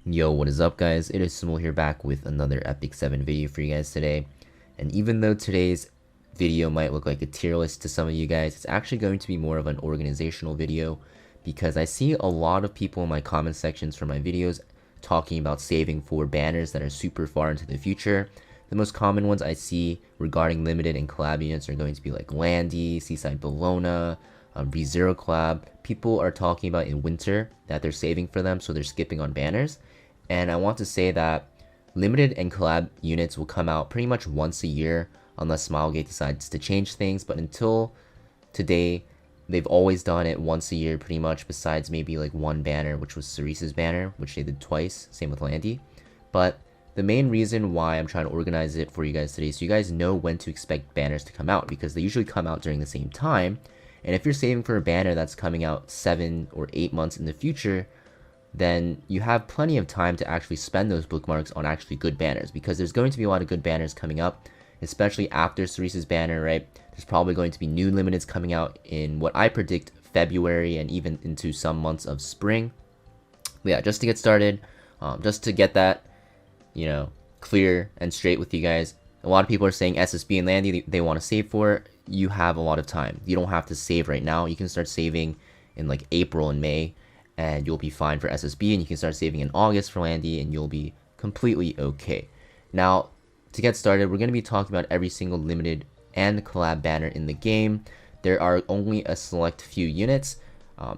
Yo, what is up guys? It is Samool here back with another Epic 7 video for you guys today. And even though today's video might look like a tier list to some of you guys, it's actually going to be more of an organizational video because I see a lot of people in my comment sections for my videos talking about saving for banners that are super far into the future. The most common ones I see regarding limited and collab units are going to be like Landy, Seaside, Bellona, ReZero collab. People are talking about in winter that they're saving for them, so they're skipping on banners. And I want to say that limited and collab units will come out pretty much once a year unless Smilegate decides to change things, but until today they've always done it once a year pretty much, besides maybe like one banner, which was Cerise's banner, which they did twice, same with Landy. But the main reason why I'm trying to organize it for you guys today so you guys know when to expect banners to come out, because they usually come out during the same time. And if you're saving for a banner that's coming out 7 or 8 months in the future, then you have plenty of time to actually spend those bookmarks on actually good banners, because there's going to be a lot of good banners coming up, especially after Cerise's banner, right? There's probably going to be new limiteds coming out in what I predict February and even into some months of spring. But yeah, just to get started, just to get that, clear and straight with you guys, a lot of people are saying SSB and Landy they want to save for. You have a lot of time. You don't have to save right now. You can start saving in like April and May, and you'll be fine for SSB, and you can start saving in August for Landy, and you'll be completely okay. Now, to get started, we're going to be talking about every single limited and collab banner in the game. There are only a select few units.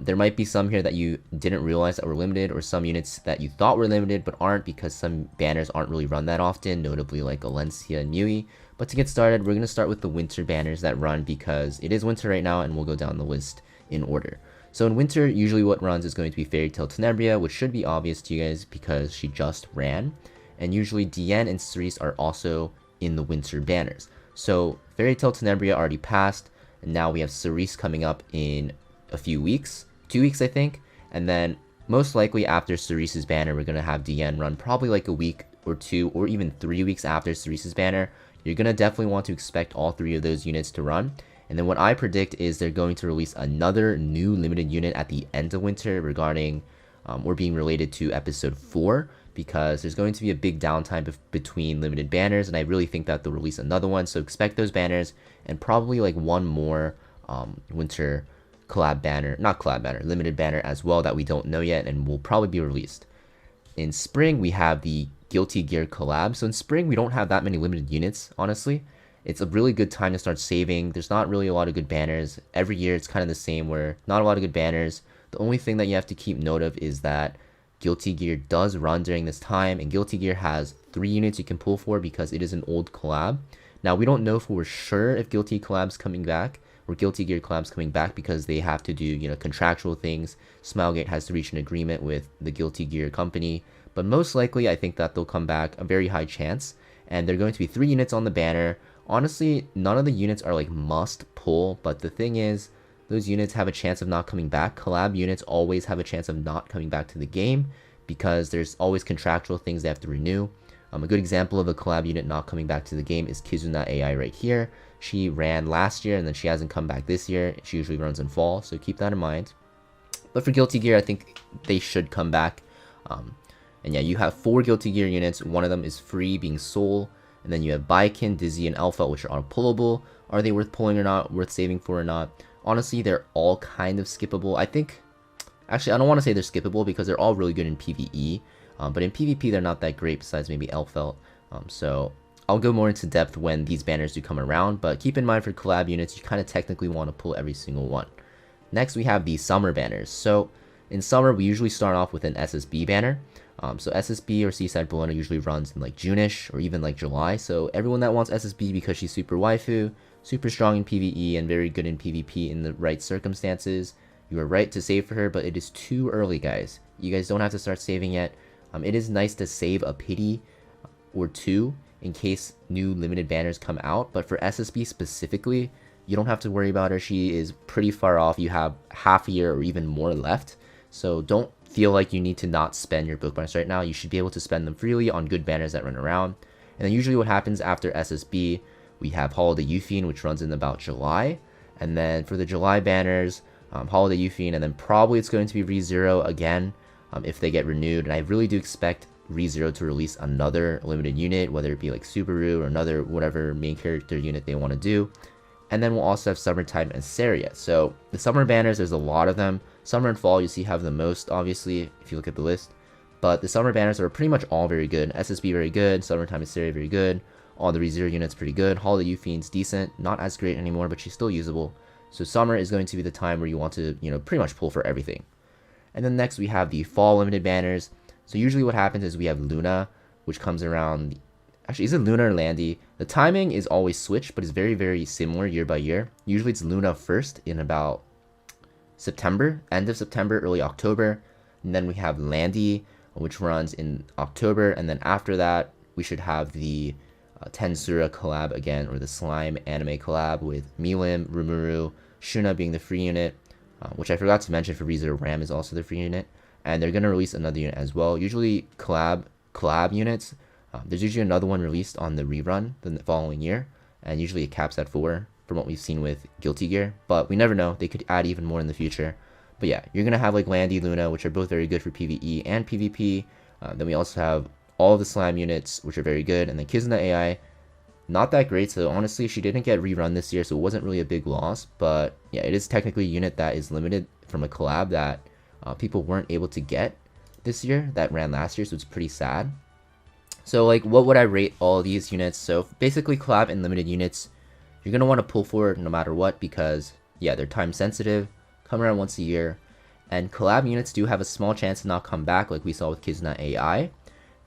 There might be some here that you didn't realize that were limited, or some units that you thought were limited but aren't, because some banners aren't really run that often, notably like Alencia and Mui. But to get started, we're going to start with the winter banners that run, because it is winter right now, and we'll go down the list in order. So in winter, usually what runs is going to be Fairytale Tenebria, which should be obvious to you guys because she just ran. And usually Diene and Cerise are also in the winter banners. So Fairytale Tenebria already passed, and now we have Cerise coming up in a few weeks, 2 weeks I think. And then most likely after Cerise's banner, we're going to have Diene run probably like a week or 2 or even 3 weeks after Cerise's banner. You're going to definitely want to expect all 3 of those units to run. And then what I predict is they're going to release another new limited unit at the end of winter regarding or being related to episode 4, because there's going to be a big downtime between limited banners, and I really think that they'll release another one. So expect those banners, and probably like one more winter collab banner, not collab banner, limited banner as well that we don't know yet and will probably be released. In spring, we have the Guilty Gear collab. So in spring, we don't have that many limited units, honestly. It's a really good time to start saving. There's not really a lot of good banners. Every year it's kind of the same, where not a lot of good banners. The only thing that you have to keep note of is that Guilty Gear does run during this time, and Guilty Gear has 3 units you can pull for because it is an old collab. Now, we don't know for sure if Guilty Collab's coming back, or Guilty Gear Collab's coming back, because they have to do, contractual things. Smilegate has to reach an agreement with the Guilty Gear company, but most likely I think that they'll come back, a very high chance, and they're going to be 3 units on the banner. Honestly, none of the units are like must pull, but the thing is, those units have a chance of not coming back. Collab units always have a chance of not coming back to the game, because there's always contractual things they have to renew. A good example of a collab unit not coming back to the game is Kizuna AI right here. She ran last year, and then she hasn't come back this year. She usually runs in fall, so keep that in mind. But for Guilty Gear, I think they should come back. And yeah, you have 4 Guilty Gear units. One of them is free, being Soul. And then you have Baiken, Dizzy, and Elphelt, which are pullable. Are they worth pulling or not? Worth saving for or not? Honestly, they're all kind of skippable. I think, actually, I don't want to say they're skippable because they're all really good in PvE. But in PvP, they're not that great besides maybe Elphelt. So I'll go more into depth when these banners do come around. But keep in mind, for collab units, you kind of technically want to pull every single one. Next, we have the summer banners. So in summer, we usually start off with an SSB banner. So SSB or Seaside Bellona usually runs in like June-ish or even like July. So everyone that wants SSB because she's super waifu, super strong in PvE, and very good in PvP in the right circumstances, you are right to save for her, but it is too early, guys. You guys don't have to start saving yet. It is nice to save a pity or 2 in case new limited banners come out, but for SSB specifically, you don't have to worry about her. She is pretty far off. You have half a year or even more left, so don't feel like you need to not spend your bookmarks right now. You should be able to spend them freely on good banners that run around. And then usually what happens after SSB, we have Holiday Yufine, which runs in about July. And then for the July banners, Holiday Yufine, and then probably it's going to be ReZero again if they get renewed. And I really do expect ReZero to release another limited unit, whether it be like Subaru or another whatever main character unit they want to do. And then we'll also have Summertime and Iseria. So the summer banners, there's a lot of them. Summer and fall you see have the most, obviously, if you look at the list. But the summer banners are pretty much all very good. SSB very good, Summertime and Iseria very good. All the ReZero units pretty good. Holiday Yufine's decent, not as great anymore, but she's still usable. So summer is going to be the time where you want to, pretty much pull for everything. And then next we have the fall limited banners. So usually what happens is we have Luna, which comes around. Actually, is it Luna or Landy? The timing is always switched, but it's very, very similar year by year. Usually it's Luna first in about September, end of September, early October. And then we have Landy, which runs in October. And then after that, we should have the Tensura collab again, or the slime anime collab with Milim, Rimuru, Shuna being the free unit, which I forgot to mention for ReZero Ram is also the free unit. And they're going to release another unit as well. Usually collab units, there's usually another one released on the rerun the following year, and usually it caps at 4 from what we've seen with Guilty Gear, but we never know, they could add even more in the future. But yeah, you're gonna have like Landy, Luna, which are both very good for PvE and PvP. Then we also have all of the slime units, which are very good, and then Kizuna AI, not that great. So honestly, she didn't get rerun this year, so it wasn't really a big loss. But yeah, it is technically a unit that is limited from a collab that people weren't able to get this year that ran last year, so it's pretty sad. So like, what would I rate all of these units? So basically collab and limited units, you're going to want to pull forward no matter what, because yeah, they're time sensitive, come around once a year, and collab units do have a small chance to not come back like we saw with Kizuna AI.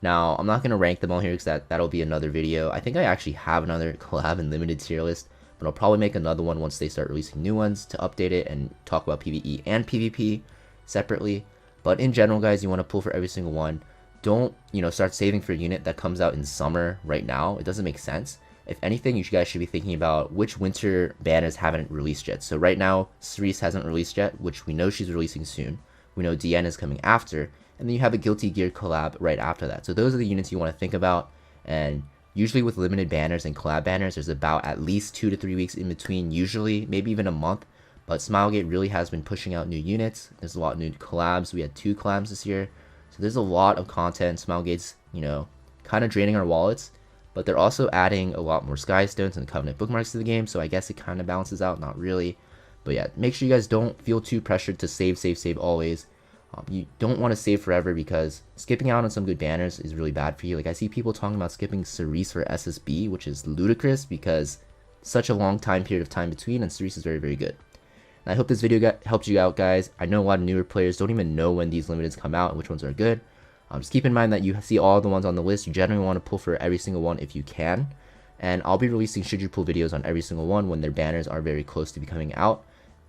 Now, I'm not going to rank them all here because that'll be another video. I think I actually have another collab and limited tier list, but I'll probably make another one once they start releasing new ones to update it and talk about PvE and PvP separately. But in general, guys, you want to pull for every single one. Don't, start saving for a unit that comes out in summer right now. It doesn't make sense. If anything, you guys should be thinking about which winter banners haven't released yet. So right now, Cerise hasn't released yet, which we know she's releasing soon. We know Diene is coming after. And then you have a Guilty Gear collab right after that. So those are the units you want to think about. And usually with limited banners and collab banners, there's about at least 2 to 3 weeks in between, usually, maybe even a month. But Smilegate really has been pushing out new units. There's a lot of new collabs. We had 2 collabs this year. So there's a lot of content. Smilegate's, kind of draining our wallets, but they're also adding a lot more Sky Stones and Covenant bookmarks to the game, so I guess it kind of balances out, not really. But yeah, make sure you guys don't feel too pressured to save always. You don't want to save forever, because skipping out on some good banners is really bad for you. Like, I see people talking about skipping Cerise for SSB, which is ludicrous because such a long period of time between, and Cerise is very, very good. And I hope this video helped you out, guys. I know a lot of newer players don't even know when these limiteds come out and which ones are good. Just keep in mind that you see all the ones on the list. You generally want to pull for every single one if you can. And I'll be releasing should you pull videos on every single one when their banners are very close to be coming out.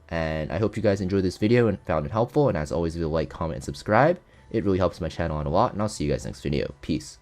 And I hope you guys enjoyed this video and found it helpful. And as always, if you like, comment, and subscribe, it really helps my channel out a lot. And I'll see you guys next video. Peace.